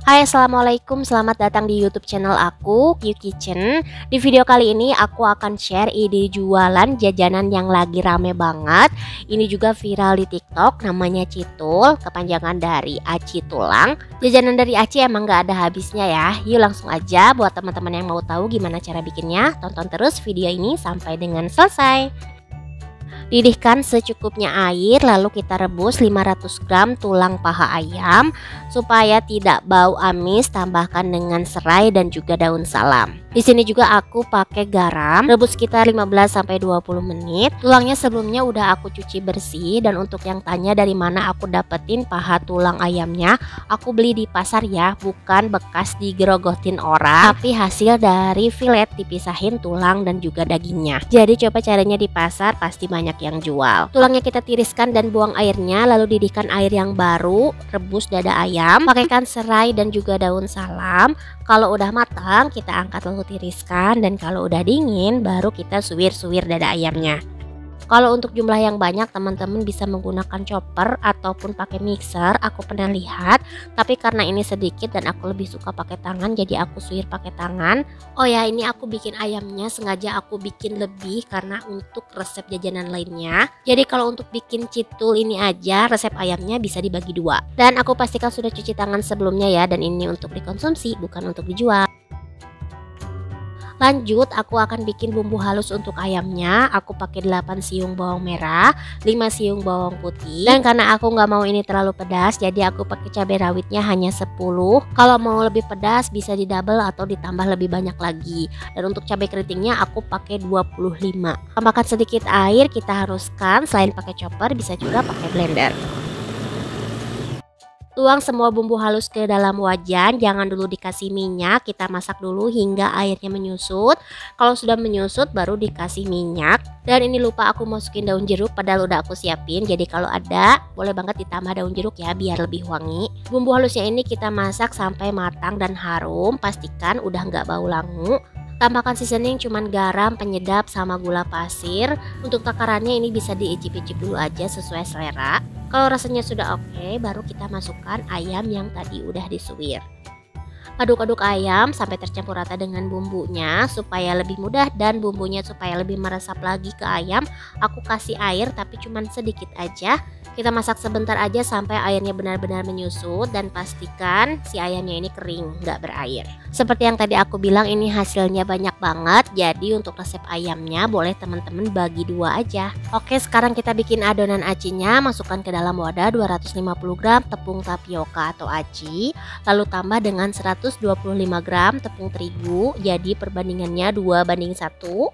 Hai, assalamualaikum, selamat datang di YouTube channel aku, Q Kitchen. Di video kali ini aku akan share ide jualan jajanan yang lagi rame banget. Ini juga viral di TikTok, namanya Citul, kepanjangan dari Aci Tulang. Jajanan dari Aci emang gak ada habisnya ya. Yuk langsung aja, buat teman-teman yang mau tahu gimana cara bikinnya, tonton terus video ini sampai dengan selesai. Didihkan secukupnya air, lalu kita rebus 500 gram tulang paha ayam supaya tidak bau amis. Tambahkan dengan serai dan juga daun salam. Di sini juga aku pakai garam, rebus sekitar 15-20 menit. Tulangnya sebelumnya udah aku cuci bersih. Dan untuk yang tanya dari mana aku dapetin paha tulang ayamnya, aku beli di pasar ya, bukan bekas digerogotin orang, tapi hasil dari filet dipisahin tulang dan juga dagingnya. Jadi coba caranya di pasar, pasti banyak yang jual. Tulangnya kita tiriskan dan buang airnya, lalu didihkan air yang baru, rebus dada ayam, pakaikan serai dan juga daun salam. Kalau udah matang kita angkat lalu tiriskan, dan kalau udah dingin baru kita suwir-suwir dada ayamnya. Kalau untuk jumlah yang banyak, teman-teman bisa menggunakan chopper ataupun pakai mixer. Aku pernah lihat, tapi karena ini sedikit dan aku lebih suka pakai tangan, jadi aku suwir pakai tangan. Oh ya, ini aku bikin ayamnya sengaja aku bikin lebih karena untuk resep jajanan lainnya. Jadi kalau untuk bikin citul ini aja, resep ayamnya bisa dibagi dua. Dan aku pastikan sudah cuci tangan sebelumnya ya, dan ini untuk dikonsumsi bukan untuk dijual. Lanjut, aku akan bikin bumbu halus untuk ayamnya. Aku pakai 8 siung bawang merah, 5 siung bawang putih. Dan karena aku nggak mau ini terlalu pedas, jadi aku pakai cabai rawitnya hanya 10. Kalau mau lebih pedas bisa di double atau ditambah lebih banyak lagi. Dan untuk cabai keritingnya aku pakai 25. Tambahkan sedikit air, kita haruskan. Selain pakai chopper bisa juga pakai blender. Tuang semua bumbu halus ke dalam wajan, jangan dulu dikasih minyak, kita masak dulu hingga airnya menyusut. Kalau sudah menyusut baru dikasih minyak. Dan ini lupa aku masukin daun jeruk, padahal udah aku siapin. Jadi kalau ada boleh banget ditambah daun jeruk ya, biar lebih wangi. Bumbu halusnya ini kita masak sampai matang dan harum, pastikan udah nggak bau langu. Tambahkan seasoning cuman garam, penyedap, sama gula pasir. Untuk takarannya ini bisa diicip-icip dulu aja sesuai selera. Kalau rasanya sudah oke, baru kita masukkan ayam yang tadi udah disuwir. Aduk-aduk ayam sampai tercampur rata dengan bumbunya supaya lebih mudah dan bumbunya supaya lebih meresap lagi ke ayam. Aku kasih air tapi cuman sedikit aja. Kita masak sebentar aja sampai airnya benar-benar menyusut, dan pastikan si ayamnya ini kering, nggak berair. Seperti yang tadi aku bilang, ini hasilnya banyak banget. Jadi untuk resep ayamnya boleh teman-teman bagi dua aja. Oke, sekarang kita bikin adonan acinya. Masukkan ke dalam wadah 250 gram tepung tapioka atau aci, lalu tambah dengan 125 gram tepung terigu. Jadi perbandingannya 2:1.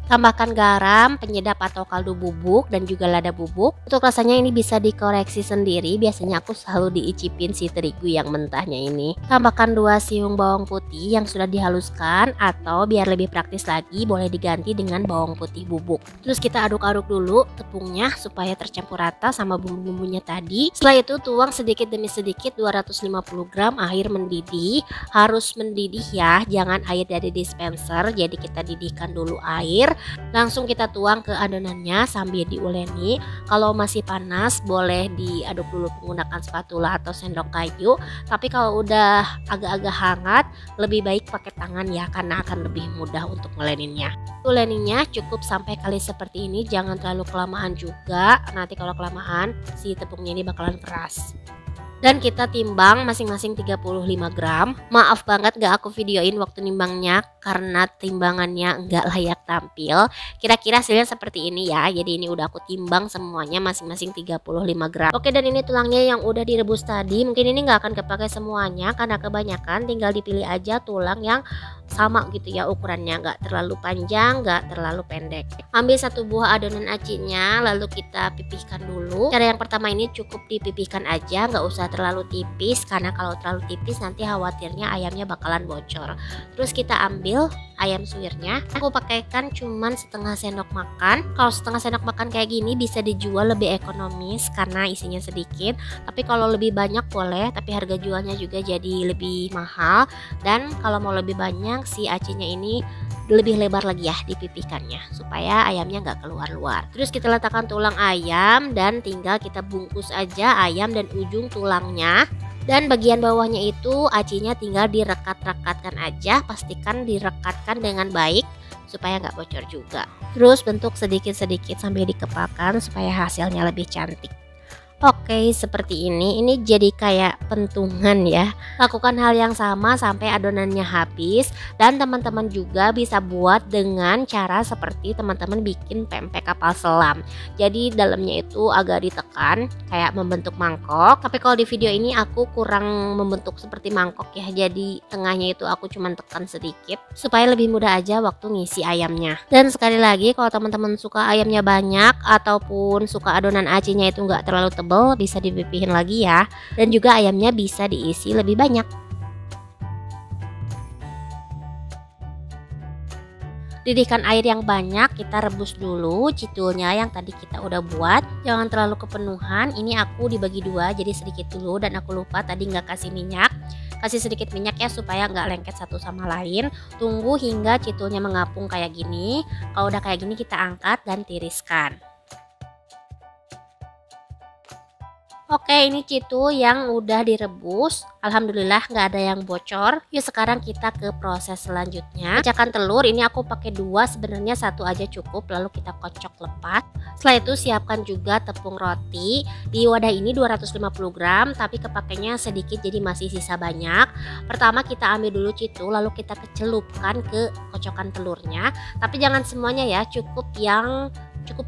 Tambahkan garam, penyedap atau kaldu bubuk, dan juga lada bubuk. Untuk rasanya ini bisa dikoreksi sendiri. Biasanya aku selalu diicipin si terigu yang mentahnya ini. Tambahkan 2 siung bawang putih yang sudah dihaluskan, atau biar lebih praktis lagi boleh diganti dengan bawang putih bubuk. Terus kita aduk-aduk dulu tepungnya supaya tercampur rata sama bumbu-bumbunya tadi. Setelah itu tuang sedikit demi sedikit 250 gram air mendidih. Harus mendidih ya, jangan air dari dispenser. Jadi kita didihkan dulu air. Langsung kita tuang ke adonannya sambil diuleni. Kalau masih panas boleh diaduk dulu menggunakan spatula atau sendok kayu. Tapi kalau udah agak-agak hangat, lebih baik pakai tangan ya, karena akan lebih mudah untuk ngeleninnya. Uleninya cukup sampai kali seperti ini, jangan terlalu kelamaan juga. Nanti kalau kelamaan si tepungnya ini bakalan keras. Dan kita timbang masing-masing 35 gram. Maaf banget gak aku videoin waktu nimbangnya karena timbangannya nggak layak tampil. Kira-kira hasilnya seperti ini ya. Jadi ini udah aku timbang semuanya masing-masing 35 gram. Oke, dan ini tulangnya yang udah direbus tadi. Mungkin ini nggak akan kepakai semuanya karena kebanyakan, tinggal dipilih aja tulang yang sama gitu ya ukurannya, nggak terlalu panjang, nggak terlalu pendek. Ambil satu buah adonan acinya, lalu kita pipihkan dulu. Cara yang pertama ini cukup dipipihkan aja, nggak usah terlalu tipis, karena kalau terlalu tipis nanti khawatirnya ayamnya bakalan bocor. Terus kita ambil ayam suwirnya, aku pakaikan cuman setengah sendok makan. Kalau setengah sendok makan kayak gini bisa dijual lebih ekonomis karena isinya sedikit. Tapi kalau lebih banyak boleh, tapi harga jualnya juga jadi lebih mahal. Dan kalau mau lebih banyak, si acinya ini lebih lebar lagi ya dipipihkannya supaya ayamnya nggak keluar-luar. Terus kita letakkan tulang ayam dan tinggal kita bungkus aja ayam dan ujung tulangnya. Dan bagian bawahnya itu acinya tinggal direkat-rekatkan aja, pastikan direkatkan dengan baik supaya nggak bocor juga. Terus bentuk sedikit-sedikit sambil dikepalkan supaya hasilnya lebih cantik. Oke, seperti ini jadi kayak pentungan ya. Lakukan hal yang sama sampai adonannya habis. Dan teman-teman juga bisa buat dengan cara seperti teman-teman bikin pempek kapal selam. Jadi dalamnya itu agak ditekan kayak membentuk mangkok. Tapi kalau di video ini aku kurang membentuk seperti mangkok ya. Jadi tengahnya itu aku cuman tekan sedikit supaya lebih mudah aja waktu ngisi ayamnya. Dan sekali lagi kalau teman-teman suka ayamnya banyak ataupun suka adonan acinya itu nggak terlalu tebal, bisa dipipihin lagi ya, dan juga ayamnya bisa diisi lebih banyak. Didihkan air yang banyak, kita rebus dulu citulnya yang tadi kita udah buat. Jangan terlalu kepenuhan, ini aku dibagi dua jadi sedikit dulu, dan aku lupa tadi nggak kasih minyak. Kasih sedikit minyak ya supaya nggak lengket satu sama lain. Tunggu hingga citulnya mengapung kayak gini. Kalau udah kayak gini kita angkat dan tiriskan. Oke, ini citul yang udah direbus. Alhamdulillah nggak ada yang bocor. Yuk sekarang kita ke proses selanjutnya. Pecahkan telur, ini aku pakai dua, sebenarnya satu aja cukup. Lalu kita kocok lepas. Setelah itu siapkan juga tepung roti. Di wadah ini 250 gram, tapi kepakainya sedikit jadi masih sisa banyak. Pertama kita ambil dulu citul, lalu kita kecelupkan ke kocokan telurnya. Tapi jangan semuanya ya, cukup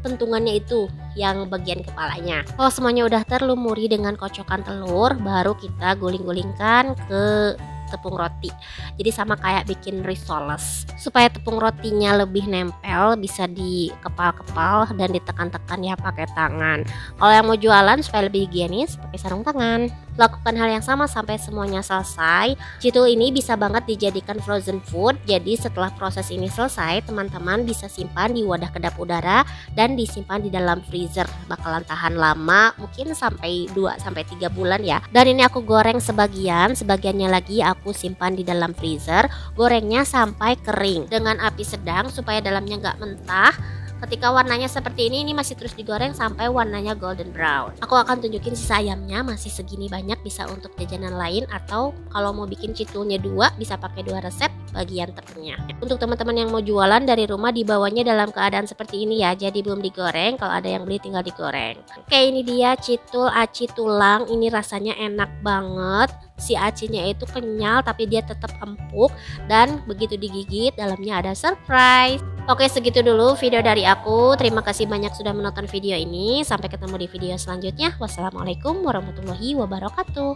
pentungannya itu yang bagian kepalanya. Kalau semuanya udah terlumuri dengan kocokan telur, baru kita guling-gulingkan ke tepung roti. Jadi sama kayak bikin risoles. Supaya tepung rotinya lebih nempel, bisa dikepal-kepal dan ditekan-tekan ya pakai tangan. Kalau yang mau jualan supaya lebih higienis, pakai sarung tangan. Lakukan hal yang sama sampai semuanya selesai. Citul ini bisa banget dijadikan frozen food. Jadi setelah proses ini selesai, teman-teman bisa simpan di wadah kedap udara dan disimpan di dalam freezer. Bakalan tahan lama, mungkin sampai 2-3 bulan ya. Dan ini aku goreng sebagiannya lagi aku simpan di dalam freezer. Gorengnya sampai kering dengan api sedang supaya dalamnya nggak mentah. Ketika warnanya seperti ini masih terus digoreng sampai warnanya golden brown. Aku akan tunjukin sisa ayamnya masih segini banyak, bisa untuk jajanan lain, atau kalau mau bikin citulnya dua bisa pakai 2 resep bagian tepungnya. Untuk teman-teman yang mau jualan dari rumah, dibawanya dalam keadaan seperti ini ya, jadi belum digoreng. Kalau ada yang beli tinggal digoreng. Oke, ini dia citul aci tulang. Ini rasanya enak banget. Si acinya itu kenyal tapi dia tetap empuk, dan begitu digigit dalamnya ada surprise. Oke, segitu dulu video dari aku. Terima kasih banyak sudah menonton video ini. Sampai ketemu di video selanjutnya. Wassalamualaikum warahmatullahi wabarakatuh.